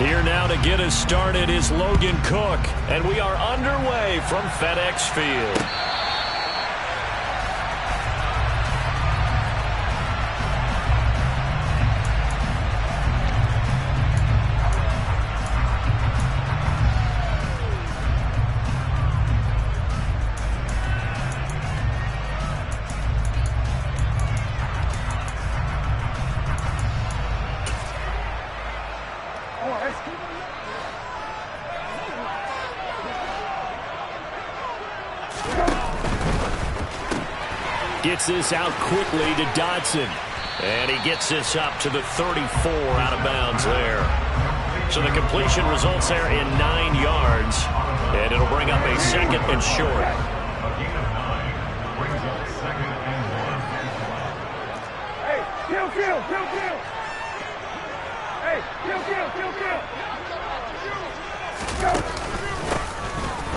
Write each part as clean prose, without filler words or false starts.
Here now to get us started is Logan Cook, and we are underway from FedEx Field. Gets this out quickly to Dodson. And he gets this up to the 34 out of bounds there. So the completion results there in 9 yards. And it'll bring up a second and short. Hey, kill. Hey, kill. Go.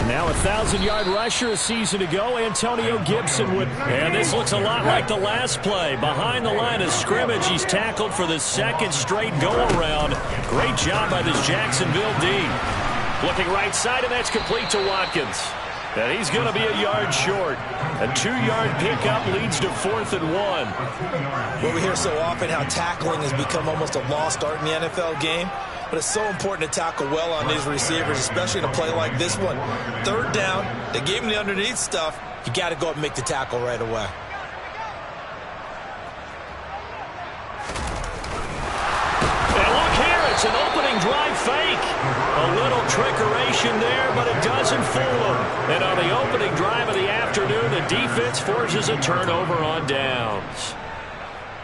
Now a 1,000-yard rusher a season ago, Antonio Gibson would. And this looks a lot like the last play. Behind the line of scrimmage, he's tackled for the second straight go-around. Great job by this Jacksonville D. Looking right side, and that's complete to Watkins. And he's going to be a yard short. A 2-yard pickup leads to 4th and 1. Well, we hear so often how tackling has become almost a lost art in the NFL game. But it's so important to tackle well on these receivers, especially in a play like this one. 3rd down, they gave him the underneath stuff. You got to go up and make the tackle right away. And look here, it's an opening drive fake. A little trickeration there, but it doesn't fool him. And on the opening drive of the afternoon, the defense forces a turnover on downs.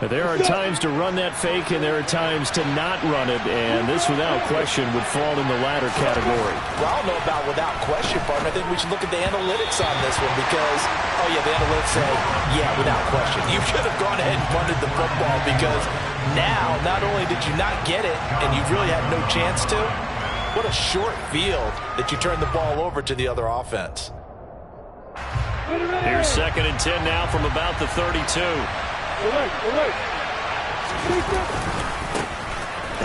There are times to run that fake, and there are times to not run it, and this, without question, would fall in the latter category. Well, I don't know about without question, partner. I think we should look at the analytics on this one because, oh, yeah, the analytics say, yeah, without question. You should have gone ahead and punted the football because now, not only did you not get it, and you really had no chance to, what a short field that you turned the ball over to the other offense. Here's 2nd and 10 now from about the 32. A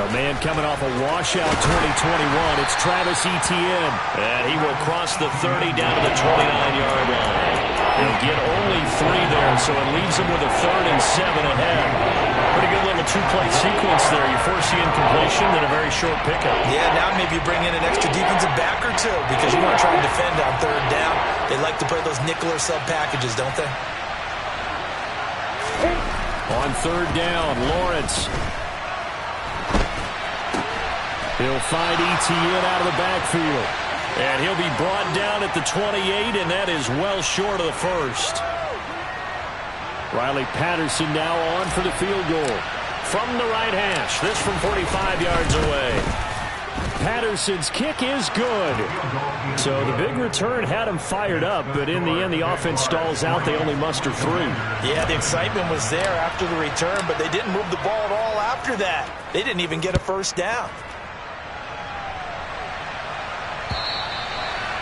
man coming off a washout 2021. It's Travis Etienne. And he will cross the 30 down to the 29-yard line. He'll get only 3 there, so it leaves him with a 3rd and 7 ahead. Pretty good little 2-play sequence there. You force the incompletion, then a very short pickup. Yeah, now maybe you bring in an extra defensive back or two because you want to try and defend on 3rd down. They like to play those nickel or sub packages, don't they? On 3rd down, Lawrence. He'll find Etienne out of the backfield. And he'll be brought down at the 28, and that is well short of the first. Riley Patterson now on for the field goal. From the right hash, this from 45 yards away. Patterson's kick is good. So the big return had him fired up, but in the end, the offense stalls out. They only muster 3. Yeah, the excitement was there after the return, but they didn't move the ball at all after that. They didn't even get a 1st down.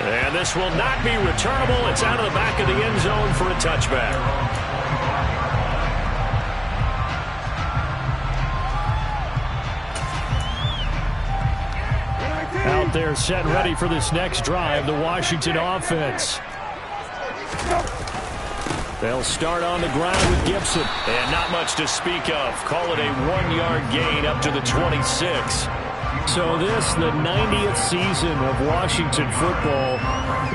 And this will not be returnable. It's out of the back of the end zone for a touchback. Out there set ready for this next drive, the Washington offense. They'll start on the ground with Gibson. And not much to speak of. Call it a 1-yard gain up to the 26. So this, the 90th season of Washington football.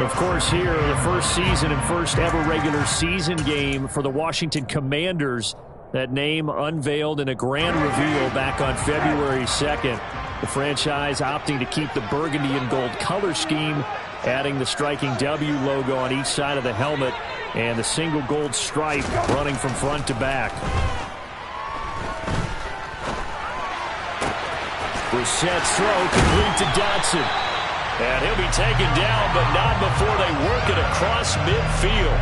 Of course, here, the first season and first ever regular season game for the Washington Commanders. That name unveiled in a grand reveal back on February 2nd. The franchise opting to keep the burgundy and gold color scheme, adding the striking W logo on each side of the helmet and the single gold stripe running from front to back. Brissett's throw complete to Dodson. And he'll be taken down, but not before they work it across midfield.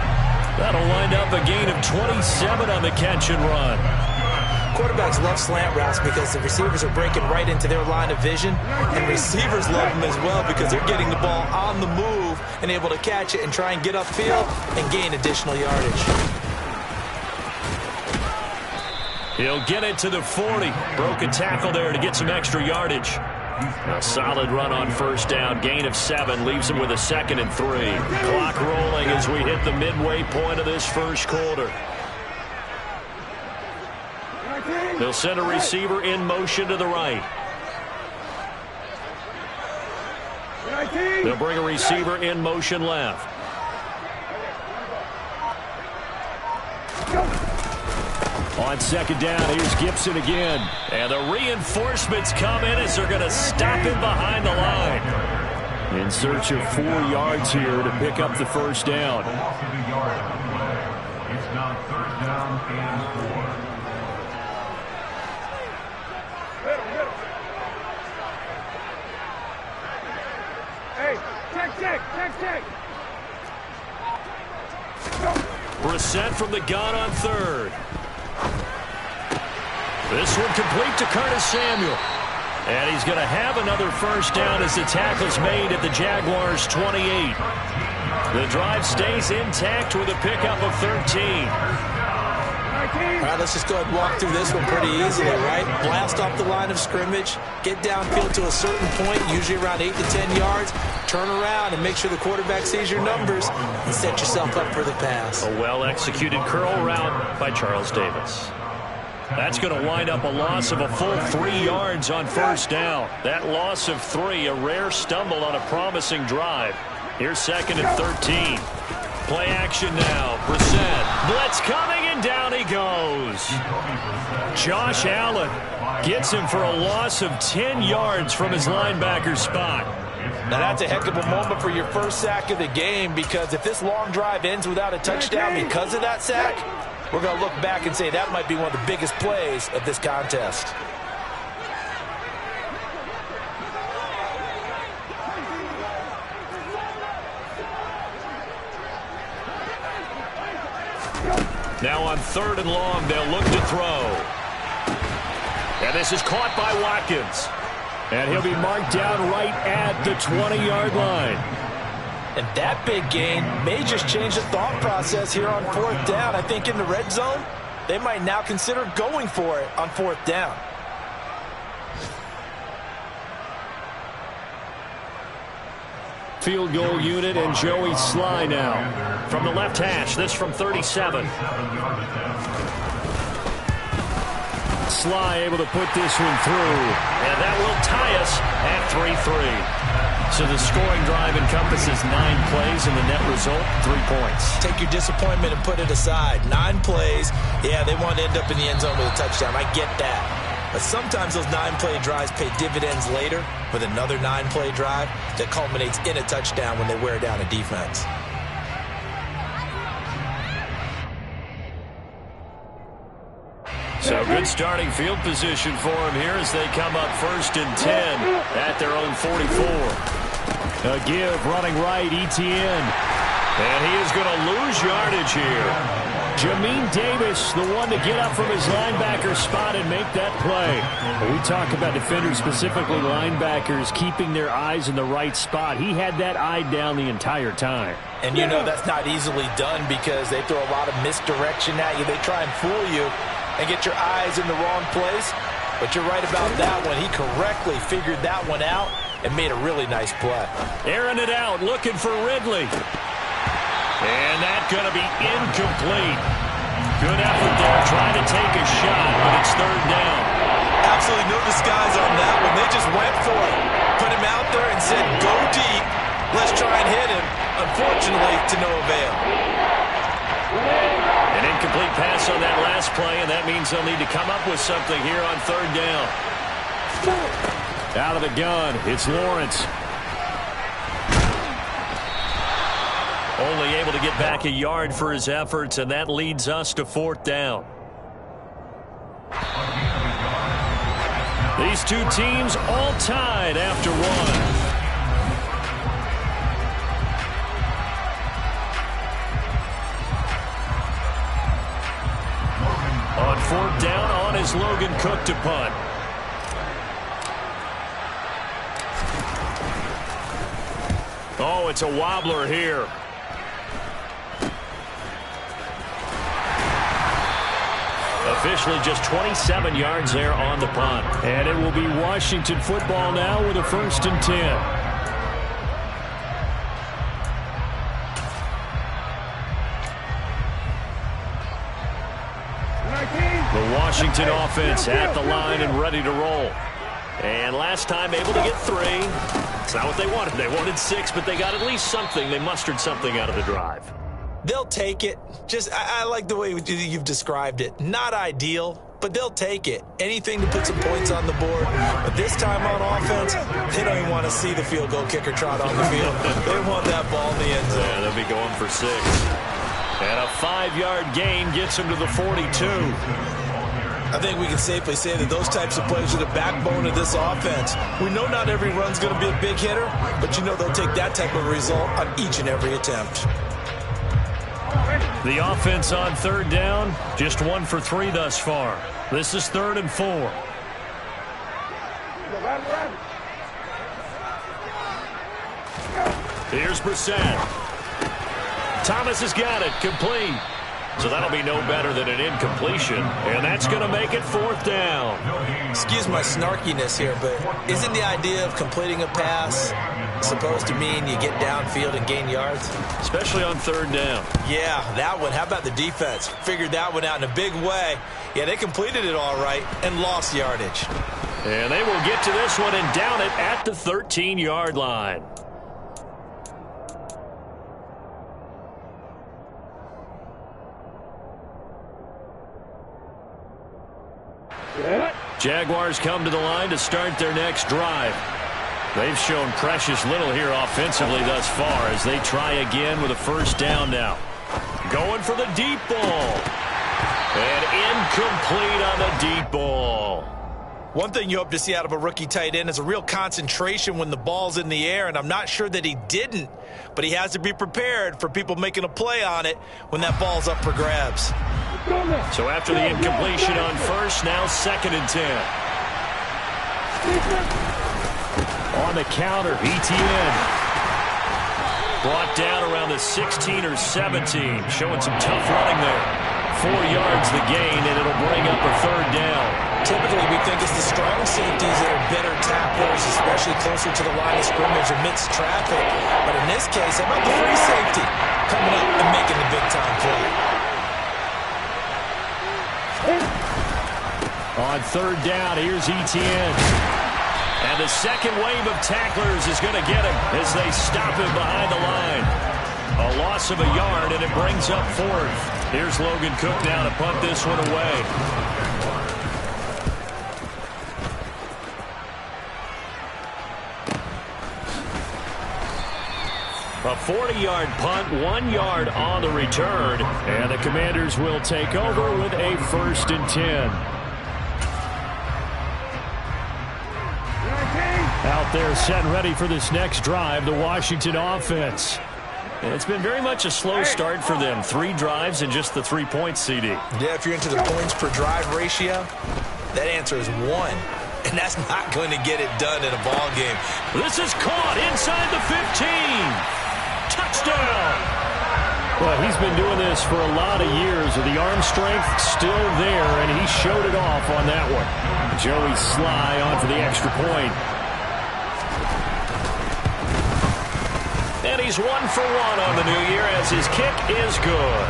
That'll wind up a gain of 27 on the catch and run. Quarterbacks love slant routes because the receivers are breaking right into their line of vision, and receivers love them as well because they're getting the ball on the move and able to catch it and try and get upfield and gain additional yardage. He'll get it to the 40. Broke a tackle there to get some extra yardage. A solid run on first down. Gain of 7 leaves him with a 2nd and 3. Clock rolling as we hit the midway point of this first quarter. They'll send a receiver in motion to the right. They'll bring a receiver in motion left. On 2nd down, here's Gibson again. And the reinforcements come in as they're going to stop him behind the line. In search of 4 yards here to pick up the first down. It's now 3rd down and 4. Hey, check. Brissett from the gun on 3rd. This one complete to Curtis Samuel. And he's going to have another first down as the tackle's made at the Jaguars' 28. The drive stays intact with a pickup of 13. All right, let's just go ahead and walk through this one pretty easily, right? Blast off the line of scrimmage, get downfield to a certain point, usually around 8 to 10 yards, turn around and make sure the quarterback sees your numbers and set yourself up for the pass. A well-executed curl route by Charles Davis. That's going to wind up a loss of a full 3 yards on first down. That loss of 3, a rare stumble on a promising drive. Here's 2nd and 13. Play action now. Brissett. Blitz coming, and down he goes. Josh Allen gets him for a loss of 10 yards from his linebacker spot. Now that's a heck of a moment for your first sack of the game, because if this long drive ends without a touchdown because of that sack, we're going to look back and say that might be one of the biggest plays of this contest. Now on 3rd and long, they'll look to throw. And this is caught by Watkins. And he'll be marked down right at the 20-yard line. And that big gain may just change the thought process here on 4th down. I think in the red zone, they might now consider going for it on 4th down. Field goal unit and Joey Sly now. From the left hash, this from 37. Sly able to put this one through. And that will tie us at 3-3. So the scoring drive encompasses 9 plays, and the net result, 3 points. Take your disappointment and put it aside. 9 plays. Yeah, they want to end up in the end zone with a touchdown. I get that. But sometimes those 9-play drives pay dividends later with another 9-play drive that culminates in a touchdown when they wear down a defense. So good starting field position for them here as they come up 1st and 10 at their own 44. A give running right, Etienne. And he is going to lose yardage here. Jamin Davis, the one to get up from his linebacker spot and make that play. We talk about defenders, specifically linebackers, keeping their eyes in the right spot. He had that eye down the entire time. And you know that's not easily done because they throw a lot of misdirection at you. They try and fool you and get your eyes in the wrong place. But you're right about that one. He correctly figured that one out and made a really nice play. Airing it out, looking for Ridley. And that's going to be incomplete. Good effort there, trying to take a shot, but it's 3rd down. Absolutely no disguise on that one. They just went for it. Put him out there and said, go deep. Let's try and hit him. Unfortunately, to no avail. An incomplete pass on that last play, and that means they'll need to come up with something here on 3rd down. Out of the gun, it's Lawrence. Only able to get back a yard for his efforts, and that leads us to 4th down. These two teams all tied after one. On 4th down, on is Logan Cook to punt. Oh, it's a wobbler here. A Officially just 27 yards there on the punt. And it will be Washington football now with a 1st and 10. The Washington offense at the line and ready to roll. And last time able to get 3. It's not what they wanted. They wanted 6, but they got at least something. They mustered something out of the drive. They'll take it. I like the way you've described it. Not ideal, but they'll take it. Anything to put some points on the board. But this time on offense, they don't even want to see the field goal kicker trot on the field. They want that ball in the end zone. Yeah, they'll be going for 6. And a 5-yard gain gets them to the 42. I think we can safely say that those types of plays are the backbone of this offense. We know not every run's going to be a big hitter, but you know they'll take that type of result on each and every attempt. The offense on 3rd down, just 1 for 3 thus far. This is 3rd and 4. Here's Brissett. Thomas has got it, complete. So that'll be no better than an incompletion, and that's going to make it 4th down. Excuse my snarkiness here, but isn't the idea of completing a pass supposed to mean you get downfield and gain yards? Especially on 3rd down. Yeah, that one. How about the defense? Figured that one out in a big way. Yeah, they completed it all right and lost yardage. And they will get to this one and down it at the 13-yard line. Jaguars come to the line to start their next drive. They've shown precious little here offensively thus far as they try again with a 1st down now. Going for the deep ball. And incomplete on the deep ball. One thing you hope to see out of a rookie tight end is a real concentration when the ball's in the air, and I'm not sure that he didn't, but he has to be prepared for people making a play on it when that ball's up for grabs. So after the incompletion on 1st, now 2nd and 10. On the counter, ETN. Brought down around the 16 or 17, showing some tough running there. 4 yards the gain, and it'll bring up a 3rd down. Typically, we think it's the strong safeties that are better tacklers, especially closer to the line of scrimmage amidst traffic. But in this case, how about the free safety coming up and making the big-time play? On 3rd down, here's ETN. And the second wave of tacklers is going to get him as they stop him behind the line. A loss of a yard, and it brings up 4th. Here's Logan Cook now to punt this one away. A 40-yard punt, 1 yard on the return, and the Commanders will take over with a 1st and 10. Out there set and ready for this next drive, the Washington offense. And it's been very much a slow start for them. 3 drives and just the 3 points, CD. Yeah, if you're into the points per drive ratio, that answer is 1. And that's not going to get it done in a ball game. This is caught inside the 15. Touchdown! Well, he's been doing this for a lot of years with the arm strength still there, and he showed it off on that one. Joey Sly on for the extra point. And he's 1 for 1 on the new year as his kick is good.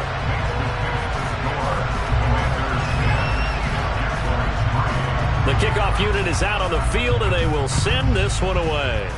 The kickoff unit is out on the field, and they will send this one away.